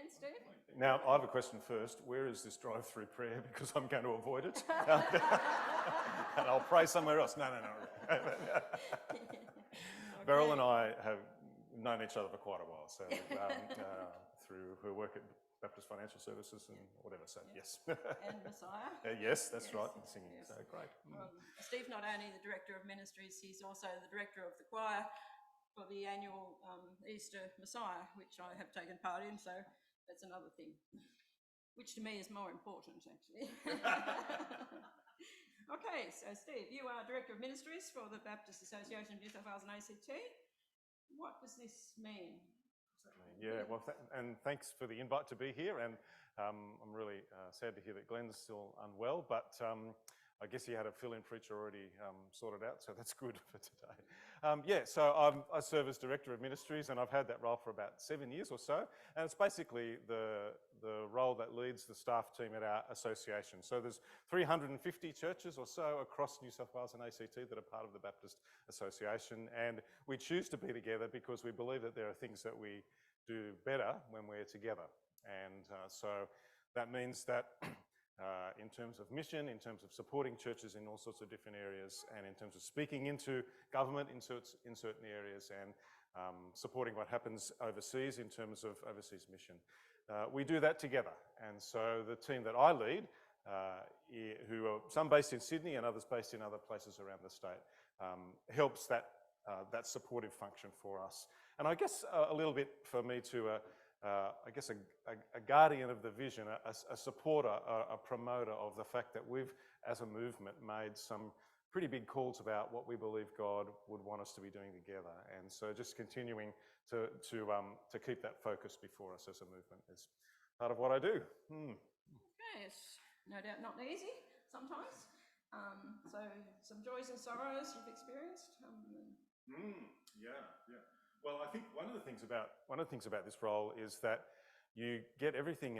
again, Steve. Now, I have a question first. Where is this drive-through prayer? Because I'm going to avoid it. And I'll pray somewhere else. No. Beryl and I have known each other for quite a while, so through her work at Baptist Financial Services and whatever, so yes. And Messiah. Yes, that's right, singing, so great. Steve's not only the Director of Ministries, he's also the Director of the choir for the annual Easter Messiah, which I have taken part in, so that's another thing, which to me is more important, actually. Okay, so Steve, you are Director of Ministries for the Baptist Association of New South Wales and ACT. What does this mean? Yeah, well, and thanks for the invite to be here, and I'm really sad to hear that Glen's still unwell, but I guess he had a fill-in preacher already sorted out, so that's good for today. So I serve as Director of Ministries, and I've had that role for about 7 years or so, and it's basically the role that leads the staff team at our association. So there's 350 churches or so across New South Wales and ACT that are part of the Baptist Association, and we choose to be together because we believe that there are things that we do better when we're together. And so that means that in terms of mission, in terms of supporting churches in all sorts of different areas, and in terms of speaking into government in certain areas, and supporting what happens overseas in terms of overseas mission. We do that together. And so the team that I lead, who are some based in Sydney and others based in other places around the state, helps that supportive function for us. And I guess a little bit for me to a guardian of the vision, a supporter, a promoter of the fact that we've, as a movement, made some pretty big calls about what we believe God would want us to be doing together. And so just continuing to keep that focus before us as a movement is part of what I do. Okay, it's no doubt not easy sometimes. So some joys and sorrows you've experienced. Yeah. Well, I think one of the things about this role is that you get everything.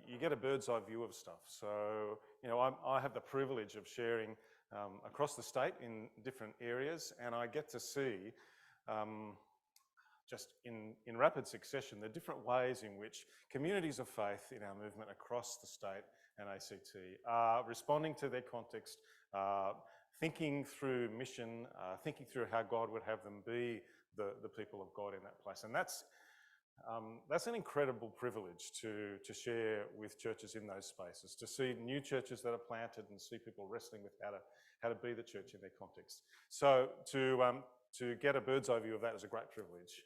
You get a bird's eye view of stuff. So I have the privilege of sharing across the state in different areas, and I get to see just in rapid succession the different ways in which communities of faith in our movement across the state and ACT are responding to their context, thinking through mission, thinking through how God would have them be the people of God in that place. And that's an incredible privilege to share with churches in those spaces, to see new churches that are planted and see people wrestling with how to be the church in their context. So to get a bird's eye view of that is a great privilege.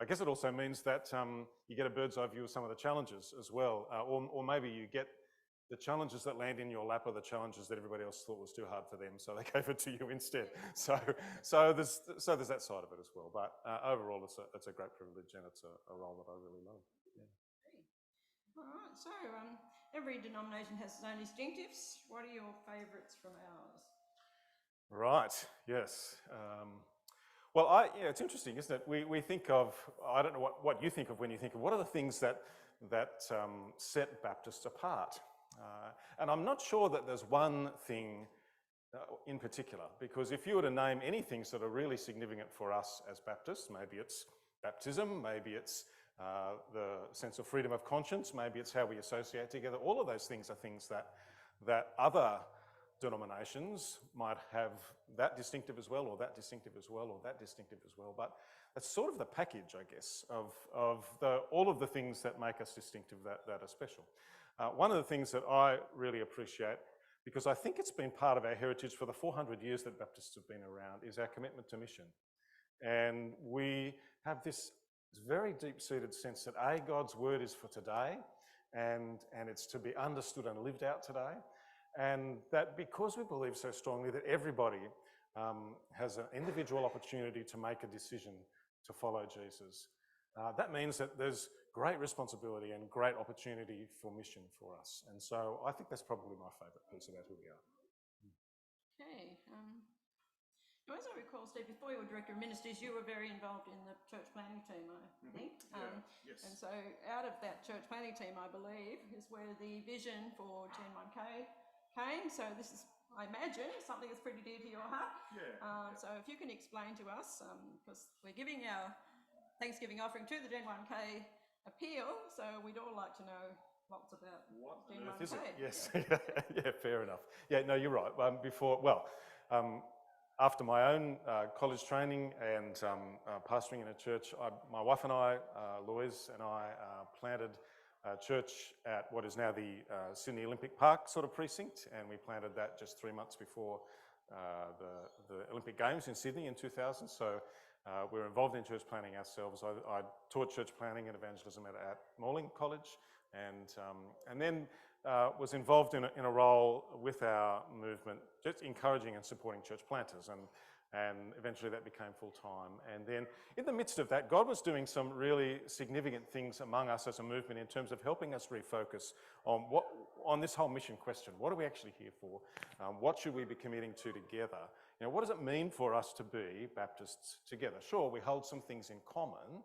I guess it also means that you get a bird's eye view of some of the challenges as well, or maybe you get the challenges that land in your lap are the challenges that everybody else thought was too hard for them, so they gave it to you instead. So there's that side of it as well. But overall, it's a great privilege, and it's a role that I really love. Yeah. All right. So every denomination has its own distinctives. What are your favourites from ours? Right. Yes. Well, it's interesting, isn't it? We think of, I don't know what you think of when you think of what are the things that set Baptists apart. And I'm not sure that there's one thing in particular, because if you were to name any things that are really significant for us as Baptists, maybe it's baptism, maybe it's the sense of freedom of conscience, maybe it's how we associate together. All of those things are things that other denominations might have that distinctive as well, or that distinctive as well, or that distinctive as well. But it's sort of the package, I guess, of all of the things that make us distinctive that are special. One of the things that I really appreciate, because I think it's been part of our heritage for the 400 years that Baptists have been around, is our commitment to mission. And we have this very deep-seated sense that God's word is for today, and it's to be understood and lived out today. And that because we believe so strongly that everybody has an individual opportunity to make a decision to follow Jesus, that means that there's great responsibility and great opportunity for mission for us. And so I think that's probably my favourite piece about who we are. Okay. Now, as I recall, Steve, before you were Director of Ministries, you were very involved in the church planning team, I think. Yes. And so out of that church planning team, I believe, is where the vision for 10.1K came. So this is, I imagine, something that's pretty dear to your heart. So if you can explain to us, because we're giving our Thanksgiving offering to the 10.1K appeal, so we'd all like to know lots about Gen 1K. Is it? Yes, yeah, fair enough. Yeah, no, you're right. After my own college training and pastoring in a church, my wife and I, Lois and I, planted a church at what is now the Sydney Olympic Park sort of precinct, and we planted that just 3 months before the Olympic Games in Sydney in 2000. So we're involved in church planting ourselves. I taught church planting and evangelism at Morling College, and then was involved in a role with our movement, just encouraging and supporting church planters, and eventually that became full-time. And then in the midst of that, God was doing some really significant things among us as a movement in terms of helping us refocus on this whole mission question. What are we actually here for? What should we be committing to together? You know, what does it mean for us to be Baptists together? Sure, we hold some things in common,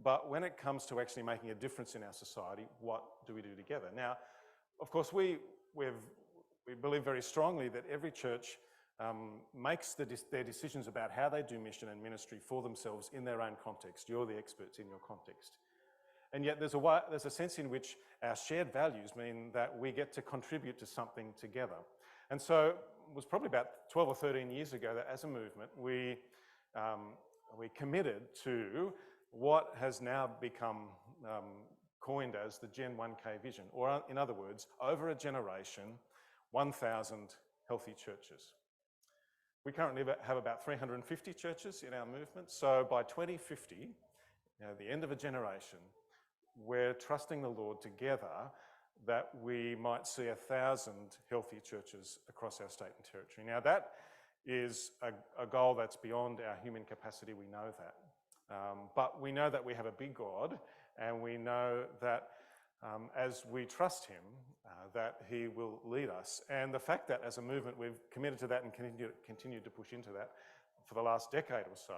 but when it comes to actually making a difference in our society, what do we do together? Now, of course, we believe very strongly that every church makes their decisions about how they do mission and ministry for themselves in their own context. You're the experts in your context. And yet there's a sense in which our shared values mean that we get to contribute to something together. And so it was probably about 12 or 13 years ago that as a movement, we committed to what has now become coined as the Gen 1K vision, or in other words, over a generation, 1,000 healthy churches. We currently have about 350 churches in our movement, so by 2050, the end of a generation, we're trusting the Lord together that we might see 1,000 healthy churches across our state and territory. Now that is a goal that's beyond our human capacity, we know that. But we know that we have a big God, and we know that as we trust him, that he will lead us. And the fact that as a movement we've committed to that and continued to push into that for the last decade or so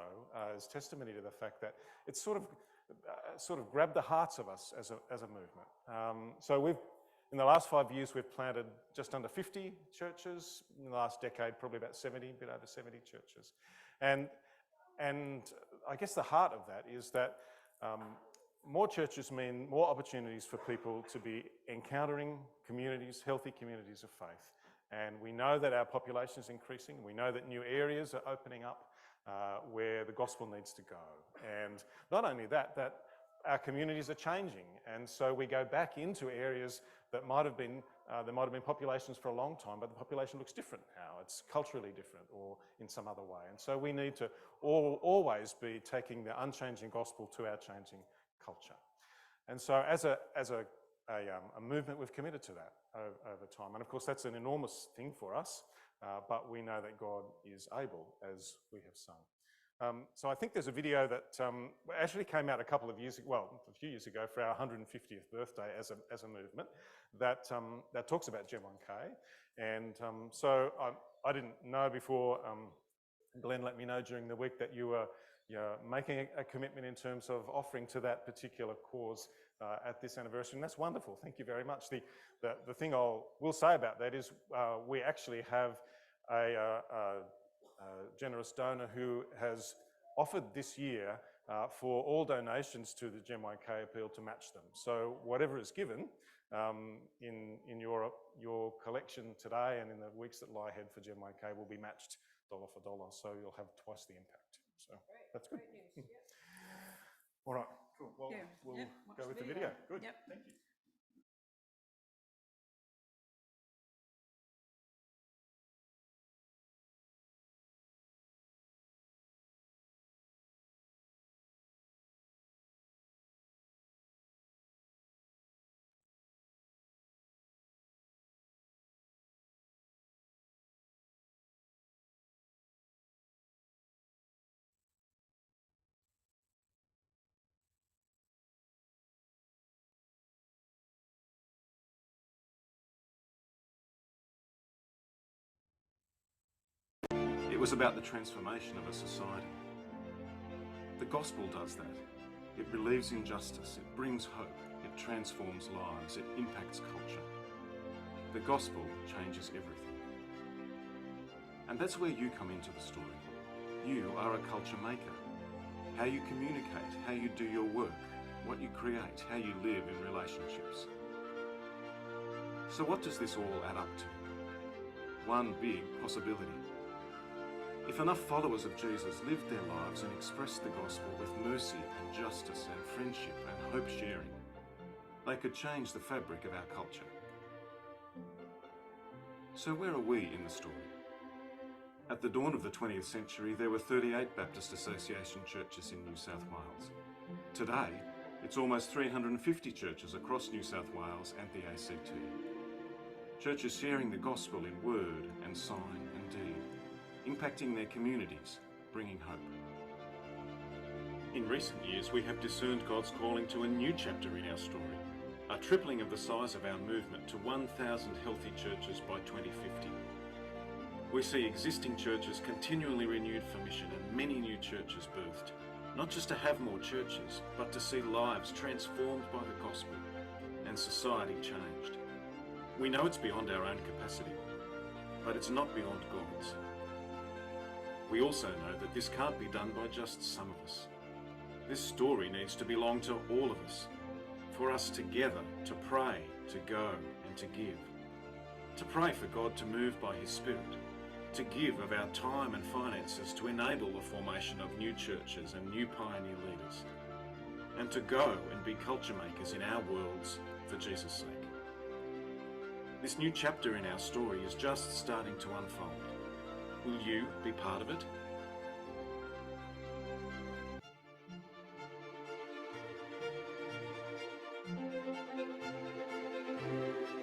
is testimony to the fact that it's sort of grabbed the hearts of us as a movement. So in the last 5 years, we've planted just under 50 churches. In the last decade, probably about 70, a bit over 70 churches. And I guess the heart of that is that more churches mean more opportunities for people to be encountering communities, healthy communities of faith. And we know that our population is increasing. We know that new areas are opening up where the gospel needs to go. And not only that, that our communities are changing. And so we go back into areas that might have been, there might have been populations for a long time, but the population looks different now. It's culturally different or in some other way. And so we need to always be taking the unchanging gospel to our changing culture. And so as a movement, we've committed to that over time. And of course, that's an enormous thing for us, but we know that God is able, as we have sung. So I think there's a video that actually came out a few years ago for our 150th birthday as a movement that talks about Gen 1K. And so I didn't know before Glen let me know during the week that you were making a commitment in terms of offering to that particular cause at this anniversary, and that's wonderful. Thank you very much. The thing will say about that is we actually have a generous donor who has offered this year for all donations to the Gen 1K appeal to match them. So whatever is given in your collection today and in the weeks that lie ahead for Gen 1K will be matched dollar for dollar, so you'll have twice the impact. So that's good. Great news. Yep. All right, cool. Well, we'll go with the video. Good. Yep. Thank you. It was about the transformation of a society. The gospel does that. It relieves injustice, it brings hope, it transforms lives, it impacts culture. The gospel changes everything. And that's where you come into the story. You are a culture maker. How you communicate, how you do your work, what you create how you live in relationships. So what does this all add up to? One big possibility. If enough followers of Jesus lived their lives and expressed the gospel with mercy and justice and friendship and hope sharing, they could change the fabric of our culture. So where are we in the story? At the dawn of the 20th century, there were 38 Baptist Association churches in New South Wales. Today, it's almost 350 churches across New South Wales and the ACT. Churches sharing the gospel in word and sign and deed, impacting their communities, bringing hope. In recent years, we have discerned God's calling to a new chapter in our story, a tripling of the size of our movement to 1,000 healthy churches by 2050. We see existing churches continually renewed for mission and many new churches birthed, not just to have more churches, but to see lives transformed by the gospel and society changed. We know it's beyond our own capacity, but it's not beyond God's. We also know that this can't be done by just some of us. This story needs to belong to all of us, for us together to pray, to go and to give. To pray for God to move by His Spirit, to give of our time and finances to enable the formation of new churches and new pioneer leaders, and to go and be culture makers in our worlds for Jesus' sake. This new chapter in our story is just starting to unfold. Will you be part of it?